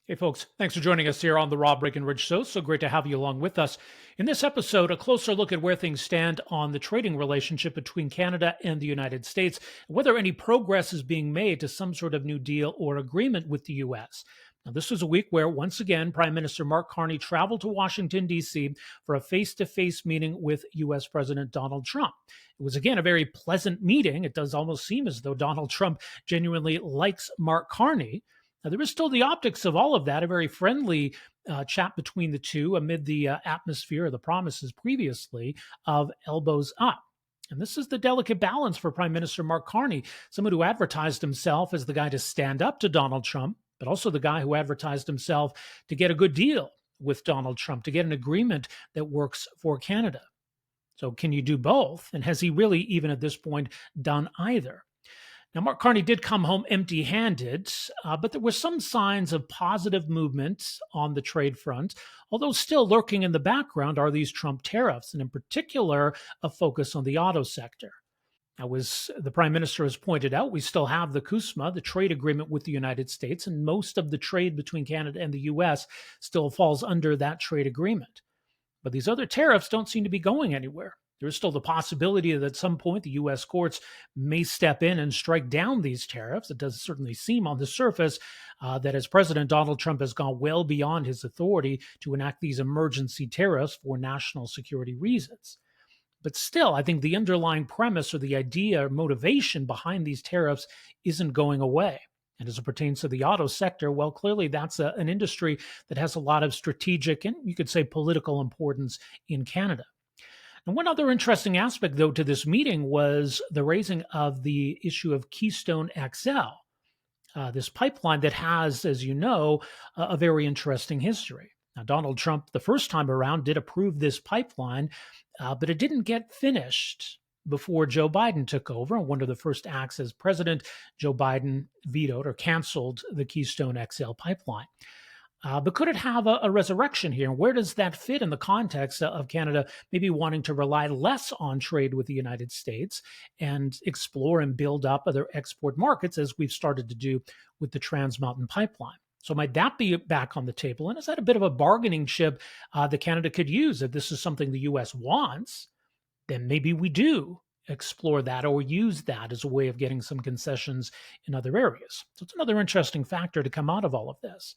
Hey, folks, thanks for joining us here on the Rob Breakenridge Show. So great to have you along with us. In this episode, a closer look at where things stand on the trading relationship between Canada and the United States, and whether any progress is being made to some sort of new deal or agreement with the U.S. Now, this was a week where, once again, Prime Minister Mark Carney traveled to Washington, D.C. for a face-to-face meeting with U.S. President Donald Trump. It was, again, a very pleasant meeting. It does almost seem as though Donald Trump genuinely likes Mark Carney. Now, there is still the optics of all of that, a very friendly chat between the two amid the atmosphere of the promises previously of elbows up. And this is the delicate balance for Prime Minister Mark Carney, someone who advertised himself as the guy to stand up to Donald Trump, but also the guy who advertised himself to get a good deal with Donald Trump, to get an agreement that works for Canada. So can you do both? And has he really, even at this point, done either? Now, Mark Carney did come home empty-handed, but there were some signs of positive movement on the trade front, although still lurking in the background are these Trump tariffs, and in particular, a focus on the auto sector. Now, as the Prime Minister has pointed out, we still have the CUSMA, the trade agreement with the United States, and most of the trade between Canada and the U.S. still falls under that trade agreement. But these other tariffs don't seem to be going anywhere. There is still the possibility that at some point the U.S. courts may step in and strike down these tariffs. It does certainly seem on the surface that as President Donald Trump has gone well beyond his authority to enact these emergency tariffs for national security reasons. But still, I think the underlying premise or the idea or motivation behind these tariffs isn't going away. And as it pertains to the auto sector, well, clearly that's an industry that has a lot of strategic and you could say political importance in Canada. And one other interesting aspect, though, to this meeting was the raising of the issue of Keystone XL, this pipeline that has, as you know, a very interesting history. Now, Donald Trump, the first time around, did approve this pipeline, but it didn't get finished before Joe Biden took over. And one of the first acts as president, Joe Biden vetoed or canceled the Keystone XL pipeline. But could it have a resurrection here? Where does that fit in the context of Canada maybe wanting to rely less on trade with the United States and explore and build up other export markets as we've started to do with the Trans Mountain Pipeline? So might that be back on the table? And is that a bit of a bargaining chip that Canada could use? If this is something the U.S. wants, then maybe we do explore that or use that as a way of getting some concessions in other areas. So it's another interesting factor to come out of all of this.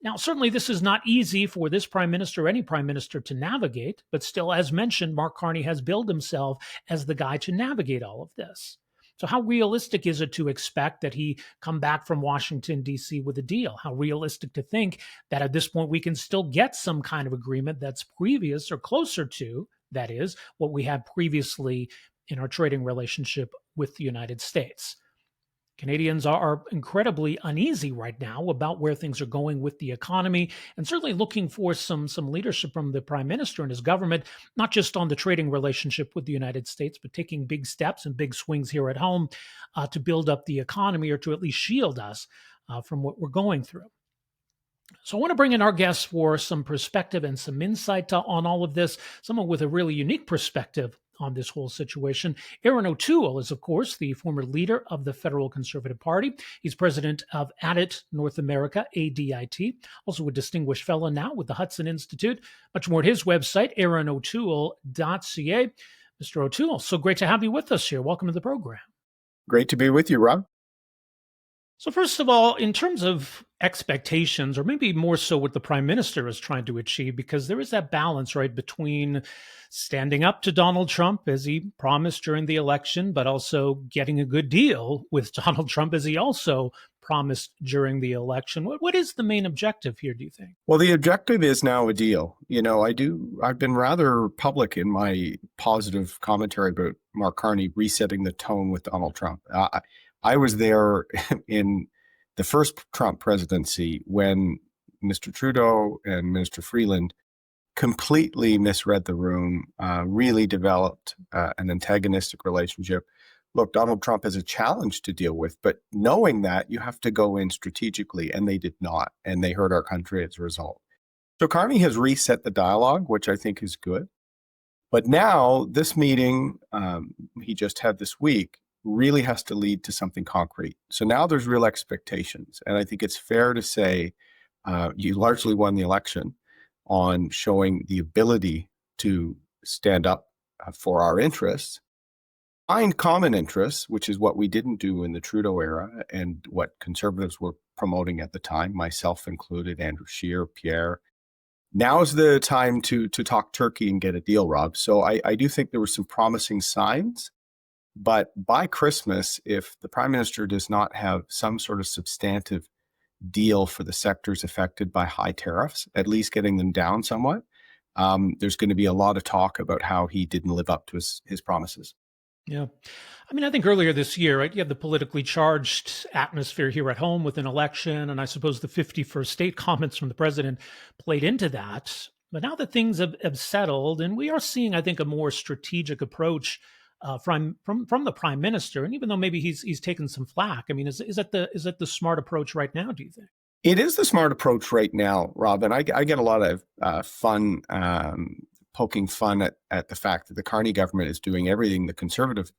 Now, certainly this is not easy for this prime minister or any prime minister to navigate, but still, as mentioned, Mark Carney has billed himself as the guy to navigate all of this. So how realistic is it to expect that he come back from Washington, D.C. with a deal? How realistic to think that at this point we can still get some kind of agreement that's previous or closer to, that is, what we had previously in our trading relationship with the United States? Canadians are incredibly uneasy right now about where things are going with the economy, and certainly looking for some leadership from the Prime Minister and his government, not just on the trading relationship with the United States, but taking big steps and big swings here at home to build up the economy or to at least shield us from what we're going through. So I want to bring in our guests for some perspective and some insight on all of this, someone with a really unique perspective on this whole situation. Erin O'Toole is, of course, the former leader of the Federal Conservative Party. He's president of ADIT North America, ADIT, also a distinguished fellow now with the Hudson Institute. Much more at his website, erinotoole.ca. Mr. O'Toole, so great to have you with us here. Welcome to the program. Great to be with you, Rob. So first of all, in terms of expectations, or maybe more so what the Prime Minister is trying to achieve, because there is that balance, right, between standing up to Donald Trump as he promised during the election, but also getting a good deal with Donald Trump as he also promised during the election. What is the main objective here, do you think? Well, the objective is now a deal. You know, I've been rather public in my positive commentary about Mark Carney resetting the tone with Donald Trump. I was there in the first Trump presidency when Mr. Trudeau and Minister Freeland completely misread the room, really developed an antagonistic relationship. Look, Donald Trump has a challenge to deal with, but knowing that, you have to go in strategically, and they did not, and they hurt our country as a result. So Carney has reset the dialogue, which I think is good. But now this meeting he just had this week really has to lead to something concrete. So now there's real expectations. And I think it's fair to say you largely won the election on showing the ability to stand up for our interests, find common interests, which is what we didn't do in the Trudeau era and what Conservatives were promoting at the time, myself included, Andrew Scheer, Pierre. Now's the time to talk turkey and get a deal, Rob. So I do think there were some promising signs, but by Christmas, if the Prime Minister does not have some sort of substantive deal for the sectors affected by high tariffs, at least getting them down somewhat, there's going to be a lot of talk about how he didn't live up to his promises. Yeah. I mean, I think earlier this year, right, you have the politically charged atmosphere here at home with an election, and I suppose the 51st state comments from the president played into that. But now that things have settled, and we are seeing, I think, a more strategic approach from the prime minister, and even though maybe he's taken some flack, I mean, is that the smart approach right now? Do you think? It is the smart approach right now, Rob, and I get a lot of fun poking fun at the fact that the Carney government is doing everything the conservatives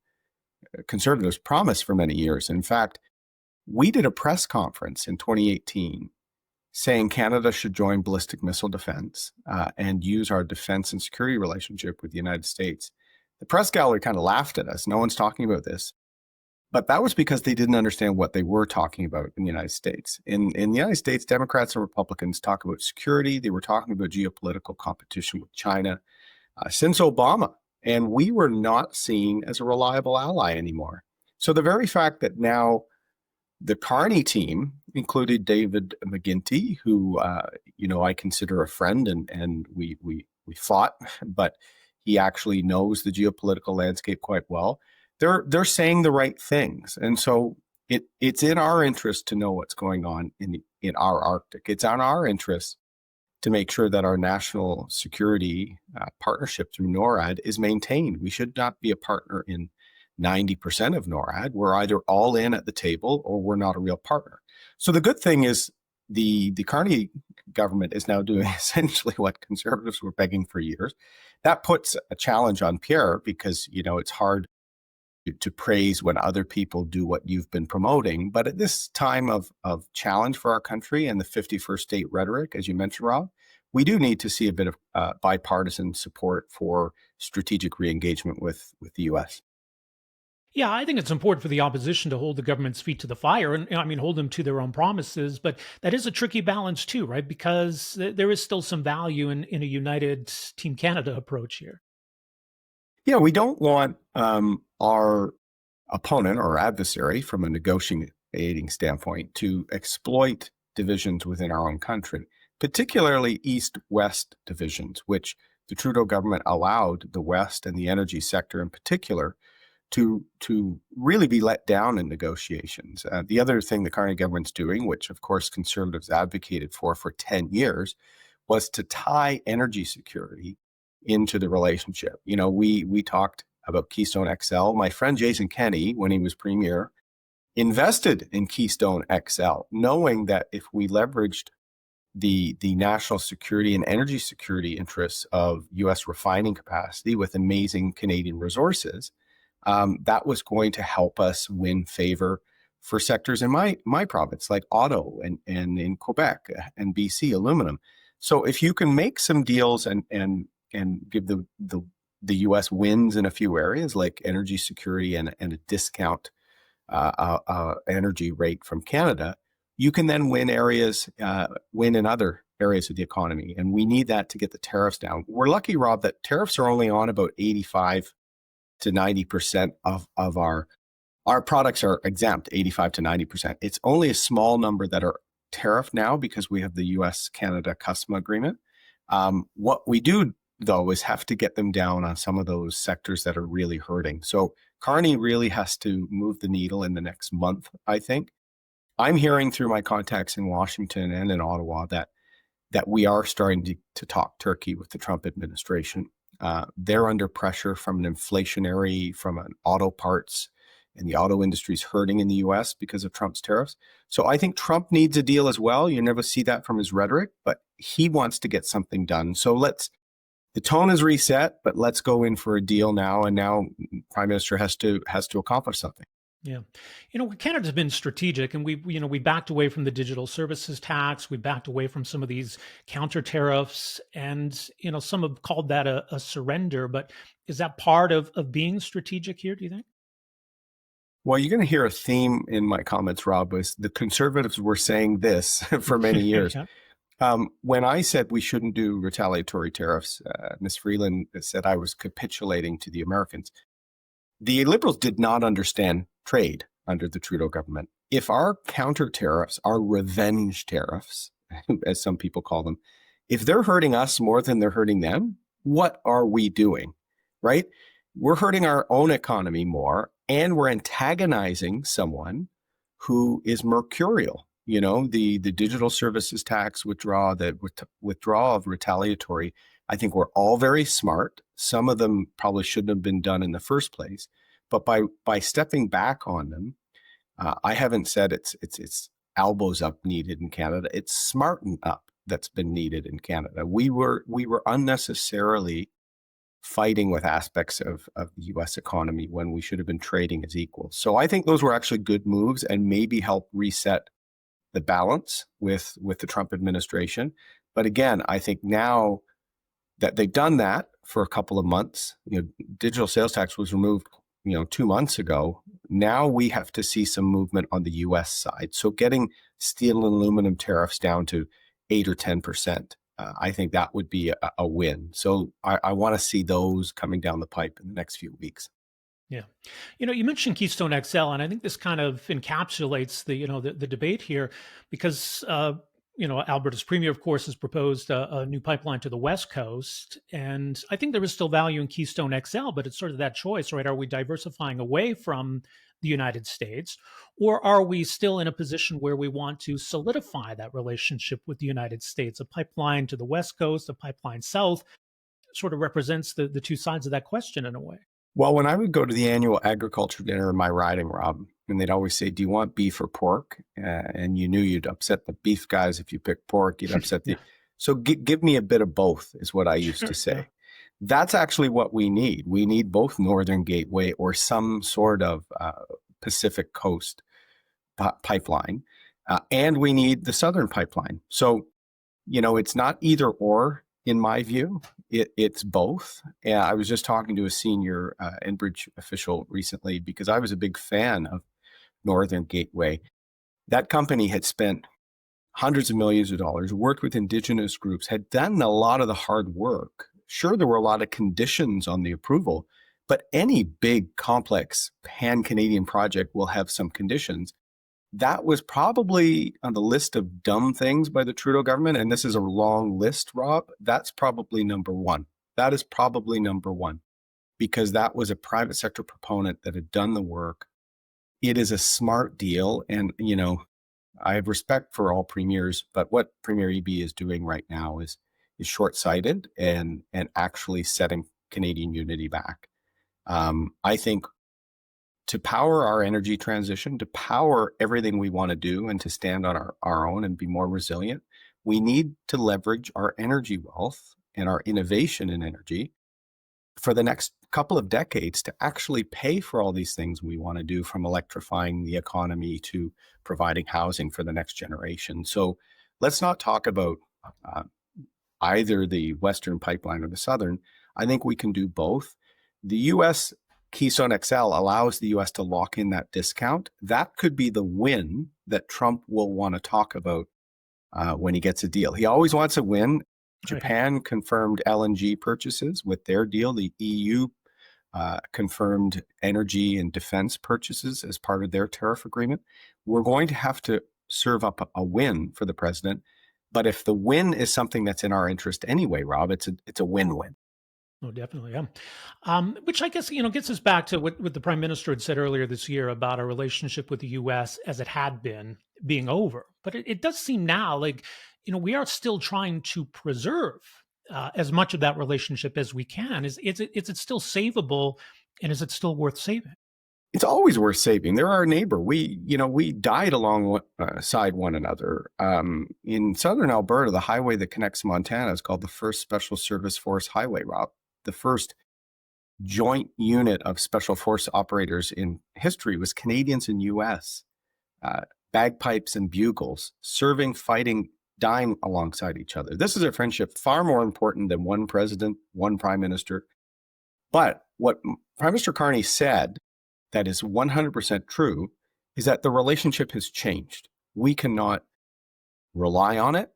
promised for many years. In fact, we did a press conference in 2018 saying Canada should join ballistic missile defense and use our defense and security relationship with the United States. The press gallery kind of laughed at us. No one's talking about this. But that was because they didn't understand what they were talking about in the United States. In the United States, Democrats and Republicans talk about security. They were talking about geopolitical competition with China since Obama. And we were not seen as a reliable ally anymore. So the very fact that now the Carney team included David McGuinty, who I consider a friend, and we fought, but he actually knows the geopolitical landscape quite well. They're saying the right things, and so it's in our interest to know what's going on in our Arctic. It's on our interest to make sure that our national security partnership through NORAD is maintained. We should not be a partner in 90% of NORAD. We're either all in at the table or we're not a real partner. So the good thing is the Carney government is now doing essentially what Conservatives were begging for years. That puts a challenge on Pierre because, it's hard to praise when other people do what you've been promoting. But at this time of challenge for our country and the 51st state rhetoric, as you mentioned, Rob, we do need to see a bit of bipartisan support for strategic re-engagement with the U.S. Yeah, I think it's important for the opposition to hold the government's feet to the fire and, I mean, hold them to their own promises. But that is a tricky balance too, right? Because there is still some value in a united Team Canada approach here. Yeah, we don't want our opponent or adversary from a negotiating standpoint to exploit divisions within our own country, particularly East-West divisions, which the Trudeau government allowed the West and the energy sector in particular to really be let down in negotiations. The other thing the Carney government's doing, which of course Conservatives advocated for 10 years, was to tie energy security into the relationship. We talked about Keystone XL. My friend Jason Kenney, when he was premier, invested in Keystone XL, knowing that if we leveraged the national security and energy security interests of U.S. refining capacity with amazing Canadian resources, that was going to help us win favor for sectors in my province, like auto and in Quebec and BC aluminum. So if you can make some deals and give the U.S. wins in a few areas like energy security and a discount energy rate from Canada, you can then win in other areas of the economy. And we need that to get the tariffs down. We're lucky, Rob, that tariffs are only on about 85 to 90% of our products are exempt, 85 to 90%. It's only a small number that are tariffed now because we have the U.S.-Canada customs agreement. What we do, though, is have to get them down on some of those sectors that are really hurting. So Carney really has to move the needle in the next month, I think. I'm hearing through my contacts in Washington and in Ottawa that we are starting to talk turkey with the Trump administration. They're under pressure from an auto parts, and the auto industry is hurting in the U.S. because of Trump's tariffs. So I think Trump needs a deal as well. You never see that from his rhetoric, but he wants to get something done. So the tone is reset, but let's go in for a deal now. And now Prime Minister has to accomplish something. Yeah. Canada's been strategic, and we backed away from the digital services tax. We backed away from some of these counter tariffs, and some have called that a surrender. But is that part of being strategic here, do you think? Well, you're going to hear a theme in my comments, Rob, was the conservatives were saying this for many years. Yeah. When I said we shouldn't do retaliatory tariffs, Ms. Freeland said I was capitulating to the Americans. The Liberals did not understand trade under the Trudeau government. If our counter tariffs, our revenge tariffs, as some people call them, if they're hurting us more than they're hurting them, what are we doing, right? We're hurting our own economy more, and we're antagonizing someone who is mercurial. The digital services tax withdrawal, the withdrawal of retaliatory, I think we're all very smart. Some of them probably shouldn't have been done in the first place. But by stepping back on them, I haven't said it's elbows up needed in Canada. It's smarten up that's been needed in Canada. We were unnecessarily fighting with aspects of the U.S. economy when we should have been trading as equals. So I think those were actually good moves and maybe help reset the balance with the Trump administration. But again, I think now that they've done that for a couple of months, digital sales tax was removed, 2 months ago. Now we have to see some movement on the U.S. side. So getting steel and aluminum tariffs down to 8 or 10%, I think that would be a win. So I want to see those coming down the pipe in the next few weeks. Yeah. You mentioned Keystone XL, and I think this kind of encapsulates the debate here because, Alberta's premier, of course, has proposed a new pipeline to the West Coast. And I think there is still value in Keystone XL, but it's sort of that choice, right? Are we diversifying away from the United States, or are we still in a position where we want to solidify that relationship with the United States? A pipeline to the West Coast, a pipeline south sort of represents the two sides of that question in a way. Well, when I would go to the annual agriculture dinner in my riding, Rob, and they'd always say, "Do you want beef or pork?" And you knew you'd upset the beef guys if you picked pork. You'd upset the. So give me a bit of both, is what I used to say. Yeah. That's actually what we need. We need both Northern Gateway or some sort of Pacific Coast pipeline, and we need the Southern pipeline. So, it's not either or. In my view, it's both. I was just talking to a senior Enbridge official recently because I was a big fan of Northern Gateway. That company had spent hundreds of millions of dollars, worked with Indigenous groups, had done a lot of the hard work. Sure, there were a lot of conditions on the approval, but any big, complex pan-Canadian project will have some conditions. That was probably on the list of dumb things by the Trudeau government, and this is a long list, Rob. That's probably number one. That is probably number one, because that was a private sector proponent that had done the work. It is a smart deal, and I have respect for all premiers, but what Premier EB is doing right now is short-sighted and actually setting Canadian unity back. I think to power our energy transition, to power everything we want to do and to stand on our own and be more resilient, we need to leverage our energy wealth and our innovation in energy for the next couple of decades to actually pay for all these things we want to do, from electrifying the economy to providing housing for the next generation. So let's not talk about either the Western pipeline or the Southern. I think we can do both. The U.S. Keystone XL allows the U.S. to lock in that discount. That could be the win that Trump will want to talk about when he gets a deal. He always wants a win. Japan confirmed LNG purchases with their deal. The EU confirmed energy and defense purchases as part of their tariff agreement. We're going to have to serve up a win for the president. But if the win is something that's in our interest anyway, Rob, it's a win-win. Oh, definitely, yeah. Which I guess gets us back to what the Prime Minister had said earlier this year about our relationship with the U.S. as it had been being over. But it does seem now like we are still trying to preserve as much of that relationship as we can. Is it still savable, and is it still worth saving? It's always worth saving. They're our neighbor. We died alongside one another. In southern Alberta, the highway that connects Montana is called the First Special Service Force Highway, Rob. The first joint unit of special force operators in history was Canadians and U.S., bagpipes and bugles, serving, fighting, dying alongside each other. This is a friendship far more important than one president, one prime minister. But what Prime Minister Carney said that is 100% true is that the relationship has changed. We cannot rely on it.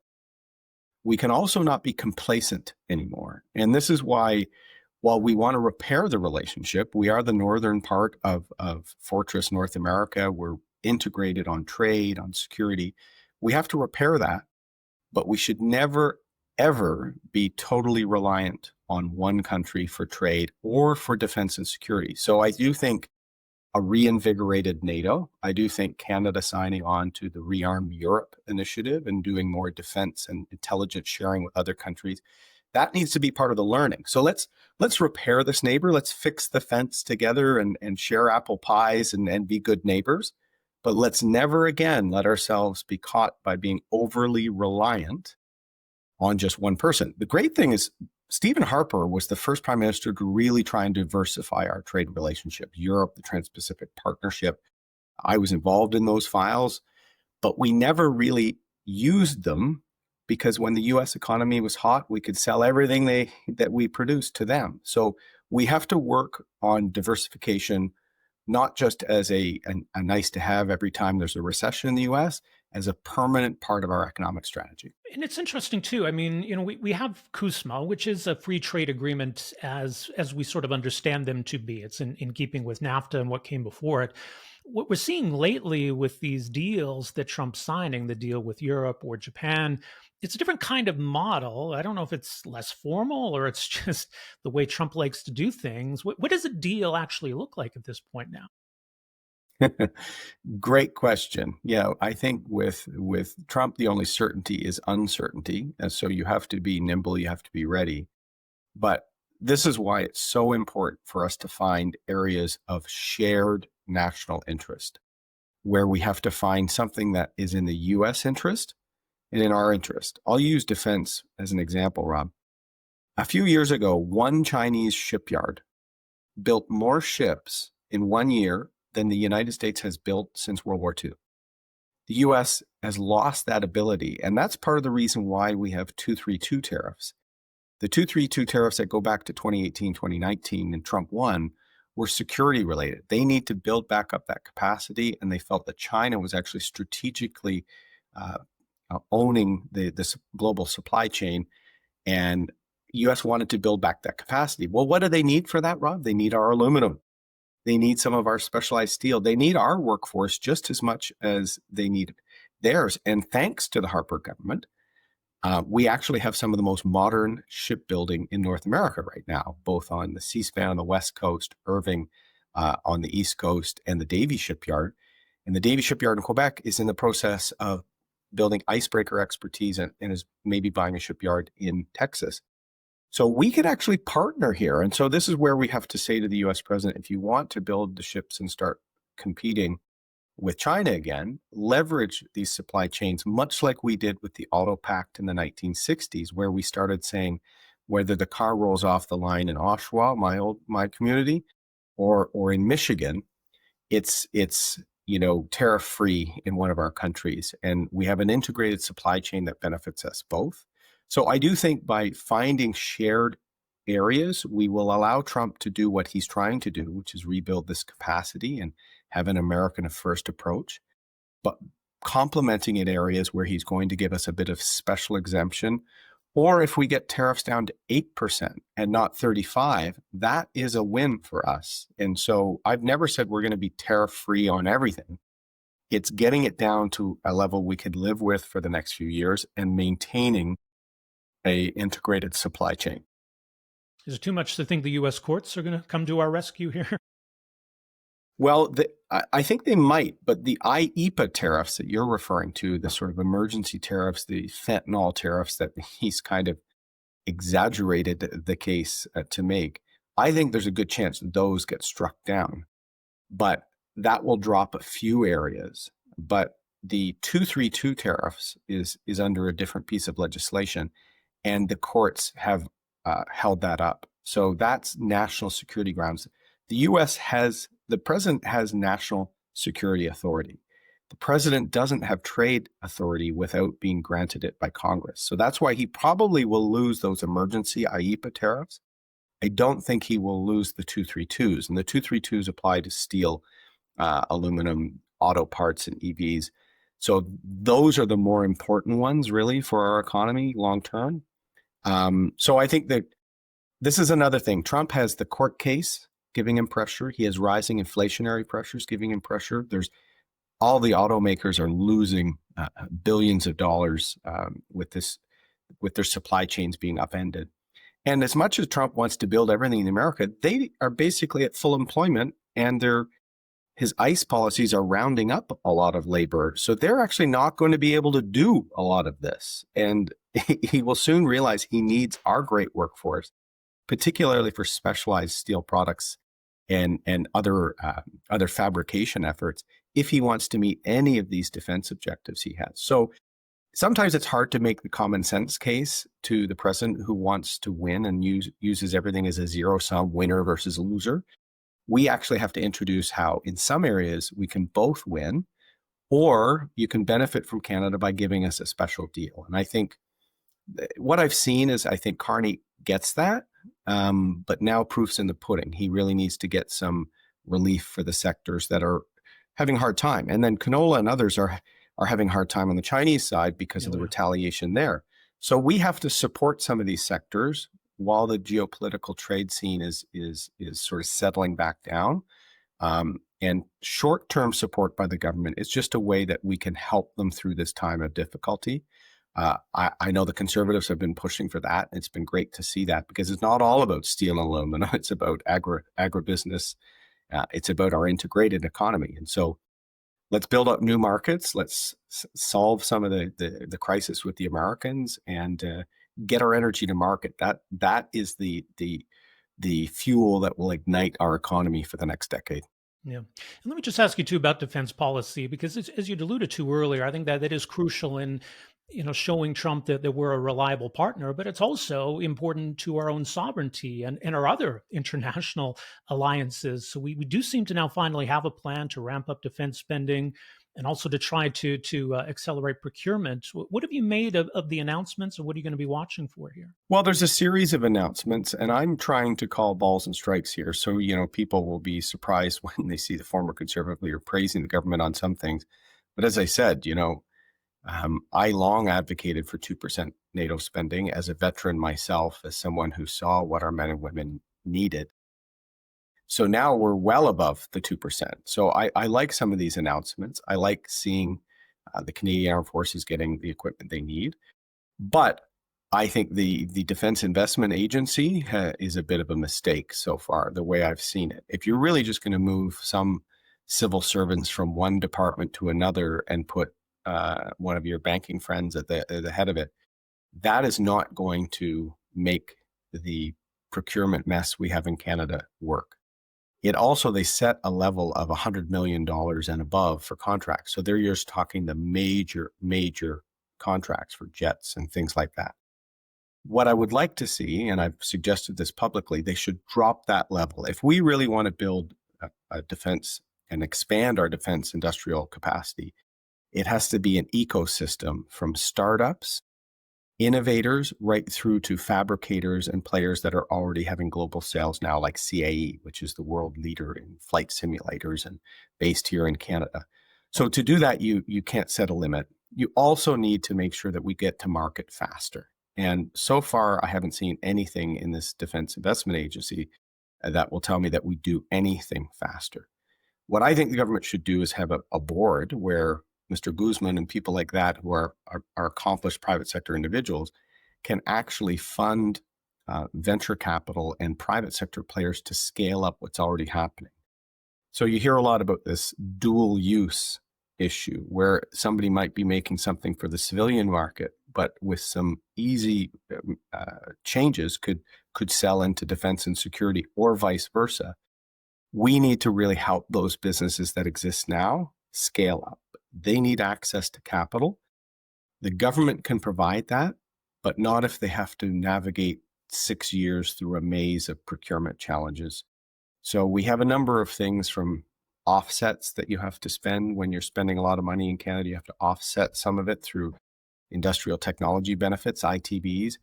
We can also not be complacent anymore. And this is why, while we want to repair the relationship, we are the northern part of Fortress North America. We're integrated on trade, on security. We have to repair that, but we should never, ever be totally reliant on one country for trade or for defense and security. So I do think a reinvigorated NATO. I do think Canada signing on to the Rearm Europe initiative and doing more defense and intelligence sharing with other countries, that needs to be part of the learning. So let's repair this neighbor. Let's fix the fence together and share apple pies and be good neighbors. But let's never again let ourselves be caught by being overly reliant on just one person. The great thing is Stephen Harper was the first prime minister to really try and diversify our trade relationship. Europe, the Trans-Pacific Partnership. I was involved in those files, but we never really used them because when the U.S. economy was hot, we could sell everything that we produced to them. So we have to work on diversification, not just as a nice to have every time there's a recession in the U.S., as a permanent part of our economic strategy. And it's interesting too. I mean, we have CUSMA, which is a free trade agreement as we sort of understand them to be. It's in keeping with NAFTA and what came before it. What we're seeing lately with these deals that Trump's signing, the deal with Europe or Japan, it's a different kind of model. I don't know if it's less formal or it's just the way Trump likes to do things. What does a deal actually look like at this point now? Great question. Yeah, I think with Trump, the only certainty is uncertainty. And so you have to be nimble, you have to be ready. But this is why it's so important for us to find areas of shared national interest, where we have to find something that is in the U.S. interest and in our interest. I'll use defense as an example, Rob. A few years ago, one Chinese shipyard built more ships in 1 year than the United States has built since World War II. The U.S. has lost that ability, and that's part of the reason why we have 232 tariffs. The 232 tariffs that go back to 2018, 2019, and Trump won were security related. They need to build back up that capacity, and they felt that China was actually strategically owning this global supply chain, and U.S. wanted to build back that capacity. Well, what do they need for that, Rob? They need our aluminum. They need some of our specialized steel. They need our workforce just as much as they need theirs. And thanks to the Harper government, we actually have some of the most modern shipbuilding in North America right now, both on the C-SPAN on the West Coast, Irving on the East Coast, and the Davie Shipyard. And the Davie Shipyard in Quebec is in the process of building icebreaker expertise and is maybe buying a shipyard in Texas. So we could actually partner here. And so this is where we have to say to the US president, if you want to build the ships and start competing with China again, leverage these supply chains, much like we did with the Auto Pact in the 1960s, where we started saying, whether the car rolls off the line in Oshawa, my community, or in Michigan, it's tariff free in one of our countries. And we have an integrated supply chain that benefits us both. So I do think by finding shared areas, we will allow Trump to do what he's trying to do, which is rebuild this capacity and have an American first approach, but complementing in areas where he's going to give us a bit of special exemption. Or if we get tariffs down to 8% and not 35%, that is a win for us. And so I've never said we're going to be tariff free on everything. It's getting it down to a level we could live with for the next few years and maintaining a integrated supply chain. Is it too much to think the U.S. courts are going to come to our rescue here? Well, I think they might, but the IEEPA tariffs that you're referring to, the sort of emergency tariffs, the fentanyl tariffs that he's kind of exaggerated the case to make, I think there's a good chance that those get struck down. But that will drop a few areas. But the 232 tariffs is under a different piece of legislation. And the courts have held that up. So that's national security grounds. The president has national security authority. The president doesn't have trade authority without being granted it by Congress. So that's why he probably will lose those emergency IEEPA tariffs. I don't think he will lose the 232s. And the 232s apply to steel, aluminum, auto parts, and EVs. So those are the more important ones, really, for our economy long term. So I think that this is another thing. Trump has the court case giving him pressure. He has rising inflationary pressures giving him pressure. There's all the automakers are losing billions of dollars with their supply chains being upended. And as much as Trump wants to build everything in America, they are basically at full employment, and his ICE policies are rounding up a lot of labor. So they're actually not going to be able to do a lot of this. And he will soon realize he needs our great workforce, particularly for specialized steel products and other fabrication efforts, if he wants to meet any of these defense objectives he has. So sometimes it's hard to make the common sense case to the president who wants to win and uses everything as a zero-sum winner versus a loser. We actually have to introduce how in some areas we can both win, or you can benefit from Canada by giving us a special deal. And I think what I've seen is I think Carney gets that, but now proof's in the pudding. He really needs to get some relief for the sectors that are having a hard time. And then canola and others are having a hard time on the Chinese side because of the retaliation there. So we have to support some of these sectors while the geopolitical trade scene is sort of settling back down. And short-term support by the government is just a way that we can help them through this time of difficulty. I know the Conservatives have been pushing for that. It's been great to see that, because it's not all about steel and aluminum. It's about agribusiness. It's about our integrated economy. And so let's build up new markets. Let's solve some of the crisis with the Americans and get our energy to market. That is the fuel that will ignite our economy for the next decade. Yeah. And let me just ask you too about defense policy, because as you alluded to earlier, I think that is crucial in showing Trump that we're a reliable partner, but it's also important to our own sovereignty and our other international alliances. So we do seem to now finally have a plan to ramp up defense spending and also to try to accelerate procurement. What have you made of the announcements, and what are you going to be watching for here? Well, there's a series of announcements, and I'm trying to call balls and strikes here. So, people will be surprised when they see the former Conservative leader praising the government on some things. But as I said, I long advocated for 2% NATO spending as a veteran myself, as someone who saw what our men and women needed. So now we're well above the 2%. So I like some of these announcements. I like seeing the Canadian Armed Forces getting the equipment they need. But I think the Defense Investment Agency is a bit of a mistake so far, the way I've seen it. If you're really just going to move some civil servants from one department to another and put one of your banking friends at the head of it, that is not going to make the procurement mess we have in Canada work. They set a level of $100 million and above for contracts. So they're just talking the major contracts for jets and things like that. What I would like to see, and I've suggested this publicly, they should drop that level. If we really want to build a defense and expand our defense industrial capacity, it has to be an ecosystem from startups, innovators, right through to fabricators and players that are already having global sales now, like CAE, which is the world leader in flight simulators and based here in Canada. So to do that, you can't set a limit. You also need to make sure that we get to market faster. And so far, I haven't seen anything in this Defense Investment Agency that will tell me that we do anything faster. What I think the government should do is have a board where Mr. Guzman and people like that, who are accomplished private sector individuals, can actually fund venture capital and private sector players to scale up what's already happening. So you hear a lot about this dual use issue, where somebody might be making something for the civilian market, but with some easy changes could sell into defense and security, or vice versa. We need to really help those businesses that exist now scale up. They need access to capital. The government can provide that, but not if they have to navigate 6 years through a maze of procurement challenges. So we have a number of things, from offsets that you have to spend when you're spending a lot of money in Canada. You have to offset some of it through industrial technology benefits, ITBs.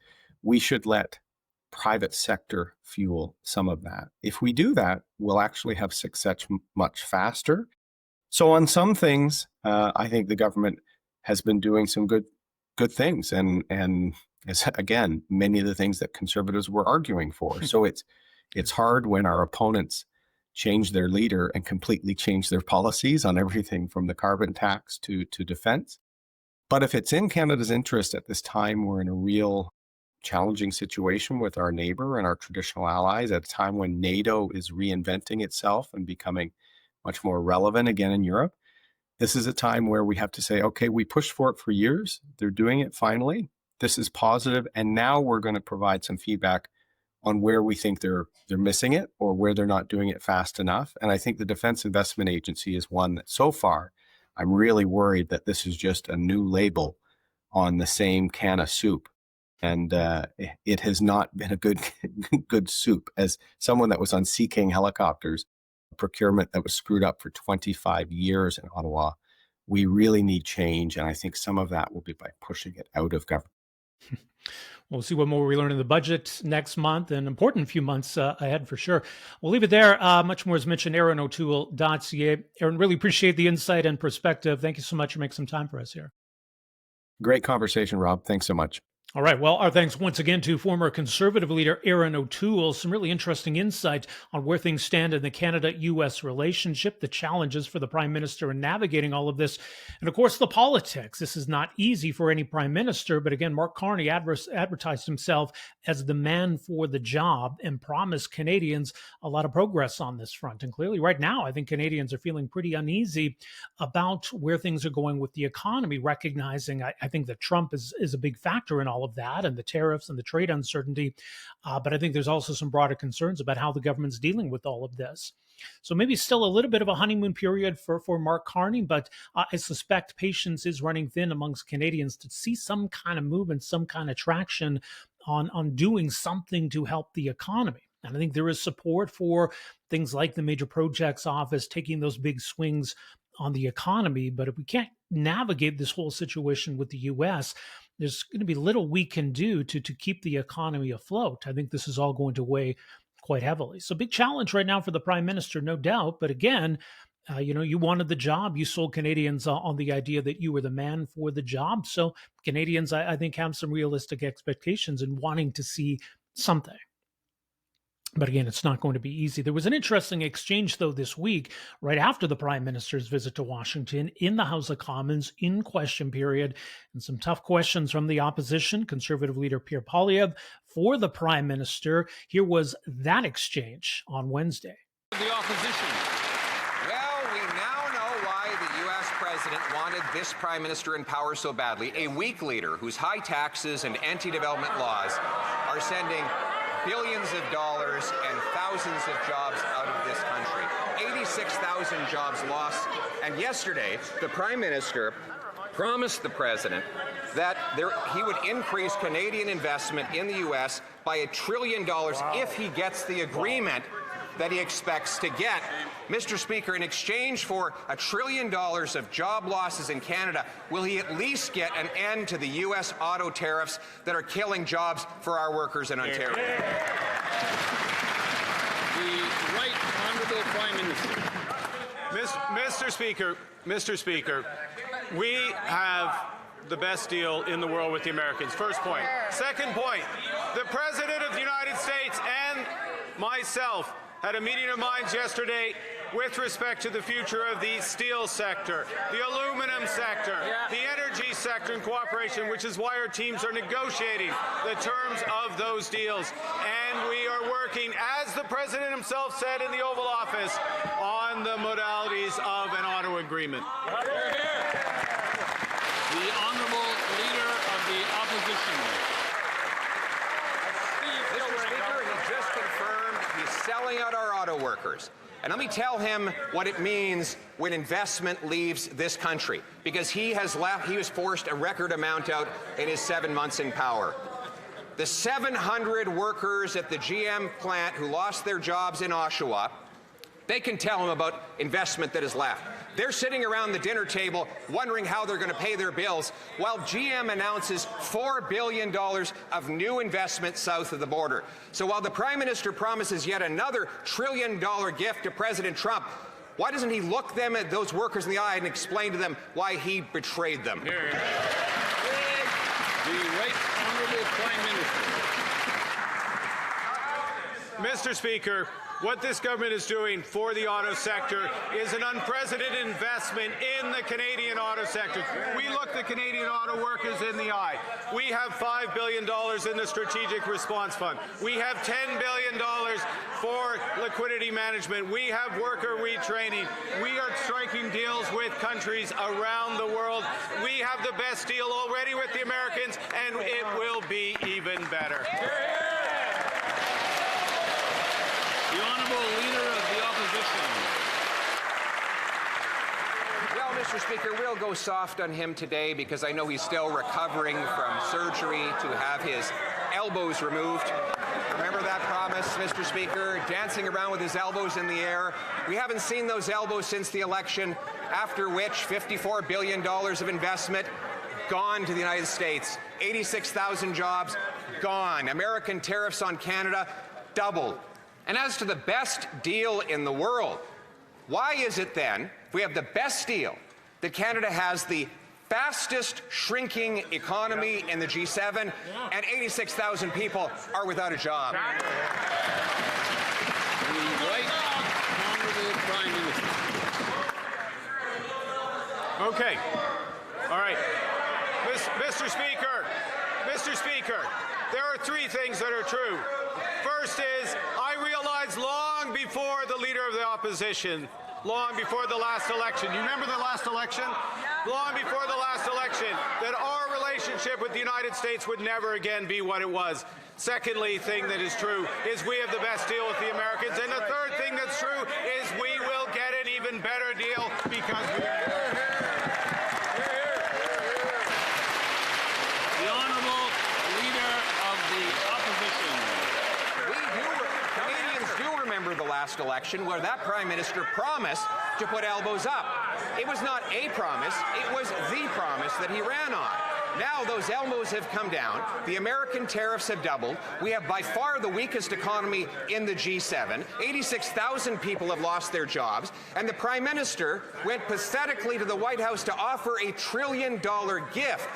We should let private sector fuel some of that. If we do that, we'll actually have success much faster. So on some things, I think the government has been doing some good things, and again, many of the things that Conservatives were arguing for. So it's hard when our opponents change their leader and completely change their policies on everything from the carbon tax to defense. But if it's in Canada's interest at this time, we're in a real challenging situation with our neighbor and our traditional allies, at a time when NATO is reinventing itself and becoming much more relevant again in Europe. This is a time where we have to say, okay, we pushed for it for years. They're doing it finally. This is positive. And now we're going to provide some feedback on where we think they're missing it or where they're not doing it fast enough. And I think the Defense Investment Agency is one that, so far, I'm really worried that this is just a new label on the same can of soup. And it has not been a good soup. As someone that was on Sea King helicopters, procurement that was screwed up for 25 years in Ottawa, we really need change. And I think some of that will be by pushing it out of government. We'll see what more we learn in the budget next month, an important few months ahead for sure. We'll leave it there. Much more is mentioned, Erin O'Toole.ca. Erin, really appreciate the insight and perspective. Thank you so much for making some time for us here. Great conversation, Rob. Thanks so much. All right. Well, our thanks once again to former Conservative leader Erin O'Toole. Some really interesting insight on where things stand in the Canada-U.S. relationship, the challenges for the Prime Minister in navigating all of this, and of course, the politics. This is not easy for any Prime Minister, but again, Mark Carney advertised himself as the man for the job and promised Canadians a lot of progress on this front. And clearly, right now, I think Canadians are feeling pretty uneasy about where things are going with the economy, recognizing I think that Trump is a big factor in all of that, and the tariffs and the trade uncertainty. But I think there's also some broader concerns about how the government's dealing with all of this. So maybe still a little bit of a honeymoon period for Mark Carney, but I suspect patience is running thin amongst Canadians to see some kind of movement, some kind of traction on doing something to help the economy. And I think there is support for things like the Major Projects Office taking those big swings on the economy. But if we can't navigate this whole situation with the U.S., there's going to be little we can do to keep the economy afloat. I think this is all going to weigh quite heavily. So big challenge right now for the Prime Minister, no doubt. But again, you wanted the job. You sold Canadians on the idea that you were the man for the job. So Canadians, I think, have some realistic expectations in wanting to see something. But again, it's not going to be easy. There was an interesting exchange, though, this week, right after the Prime Minister's visit to Washington, in the House of Commons, in question period, and some tough questions from the opposition, Conservative leader Pierre Poilievre, for the Prime Minister. Here was that exchange on Wednesday. The opposition. Well, we now know why the U.S. president wanted this Prime Minister in power so badly. A weak leader whose high taxes and anti-development laws are sending billions of dollars and thousands of jobs out of this country. 86,000 jobs lost. And yesterday, the Prime Minister promised the President that he would increase Canadian investment in the U.S. by $1 trillion if he gets the agreement that he expects to get. Mr. Speaker, in exchange for $1 trillion of job losses in Canada, will he at least get an end to the U.S. auto tariffs that are killing jobs for our workers in Ontario? The Right Honourable Prime Minister. Mr. Speaker, we have the best deal in the world with the Americans. First point. Second point, the President of the United States and myself had a meeting of minds yesterday with respect to the future of the steel sector, the aluminum sector, the energy sector in cooperation, which is why our teams are negotiating the terms of those deals. And we are working, as the President himself said in the Oval Office, on the modalities of an auto agreement. The Honourable Leader of the Opposition. Mr. Speaker, he just confirmed he's selling out our auto workers. And let me tell him what it means when investment leaves this country, because he was forced a record amount out in his 7 months in power. the 700 workers at the GM plant who lost their jobs in Oshawa, they can tell him about investment that is left. They're sitting around the dinner table wondering how they're going to pay their bills while GM announces $4 billion of new investment south of the border. So while the Prime Minister promises yet another trillion-dollar gift to President Trump, why doesn't he look them at those workers in the eye and explain to them why he betrayed them? Here. The Right Honourable Prime Minister. Mr. Speaker, what this government is doing for the auto sector is an unprecedented investment in the Canadian auto sector. We look the Canadian auto workers in the eye. We have $5 billion in the Strategic Response Fund. We have $10 billion for liquidity management. We have worker retraining. We are striking deals with countries around the world. We have the best deal already with the Americans, and it will be even better. The Honourable Leader of the Opposition. Well, Mr. Speaker, we'll go soft on him today because I know he's still recovering from surgery to have his elbows removed. Remember that promise, Mr. Speaker? Dancing around with his elbows in the air. We haven't seen those elbows since the election, after which $54 billion of investment gone to the United States. 86,000 jobs gone. American tariffs on Canada doubled. And as to the best deal in the world, why is it then, if we have the best deal, that Canada has the fastest shrinking economy in the G7 and 86,000 people are without a job? The Right Honourable Prime Minister. Okay. All right. Mr. Speaker, there are three things that are true. First is, I realized long before the Leader of the Opposition, long before the last election, you remember the last election? Long before the last election, that our relationship with the United States would never again be what it was. Secondly, thing that is true is we have the best deal with the Americans. And the third thing that's true is we will get an even better deal because we are. The Honourable Leader of the Opposition. Canadians do remember the last election where that Prime Minister promised to put elbows up. It was not a promise, it was the promise that he ran on. Now those elbows have come down, the American tariffs have doubled, we have by far the weakest economy in the G7, 86,000 people have lost their jobs, and the Prime Minister went pathetically to the White House to offer a $1 trillion gift,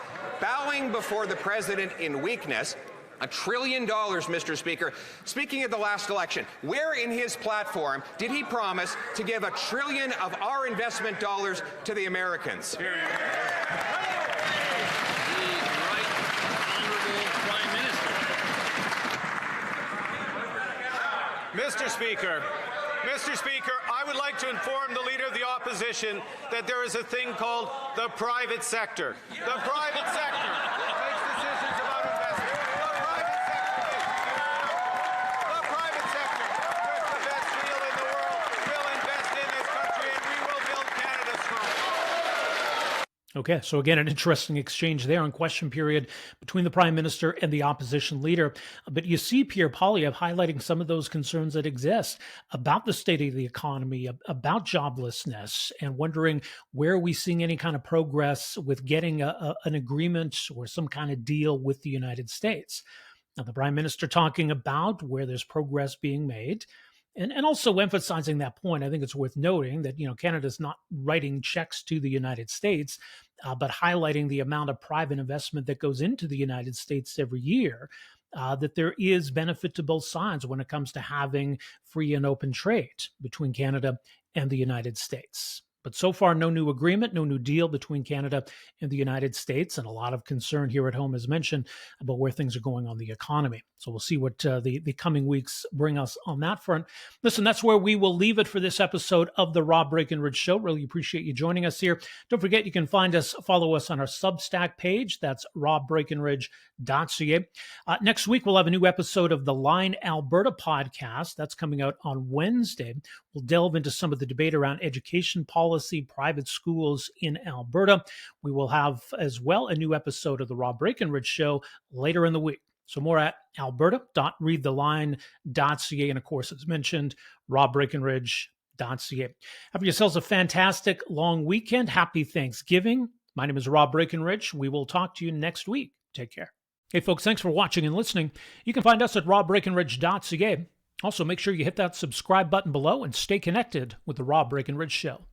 bowing before the President in weakness. $1 trillion, Mr. Speaker. Speaking of the last election, where in his platform did he promise to give $1 trillion of our investment dollars to the Americans? The Right Honourable Prime Minister. Mr. Speaker, I would like to inform the Leader of the Opposition that there is a thing called the private sector. The private sector makes decisions about investment. The private sector, with the best deal in the world, will invest in this country and we will build Canada strong. Okay, so again, an interesting exchange there on question period between the Prime Minister and the opposition leader. But you see Pierre Poilievre highlighting some of those concerns that exist about the state of the economy, about joblessness, and wondering where are we seeing any kind of progress with getting an agreement or some kind of deal with the United States. Now, the Prime Minister talking about where there's progress being made. And also emphasizing that point, I think it's worth noting that, Canada's not writing checks to the United States, but highlighting the amount of private investment that goes into the United States every year, that there is benefit to both sides when it comes to having free and open trade between Canada and the United States. But so far, no new agreement, no new deal between Canada and the United States, and a lot of concern here at home, as mentioned, about where things are going on the economy. So we'll see what the coming weeks bring us on that front. Listen, that's where we will leave it for this episode of the Rob Breakenridge Show. Really appreciate you joining us here. Don't forget, you can follow us on our Substack page. That's robbreakenridge.ca. Next week, we'll have a new episode of the Line Alberta podcast. That's coming out on Wednesday. We'll delve into some of the debate around education policy, private schools in Alberta. We will have as well a new episode of the Rob Breakenridge Show later in the week. So more at alberta.readtheline.ca. And of course, as mentioned, robbreakenridge.ca. Have yourselves a fantastic long weekend. Happy Thanksgiving. My name is Rob Breakenridge. We will talk to you next week. Take care. Hey, folks, thanks for watching and listening. You can find us at robbreakenridge.ca. Also, make sure you hit that subscribe button below and stay connected with The Rob Breakenridge Show.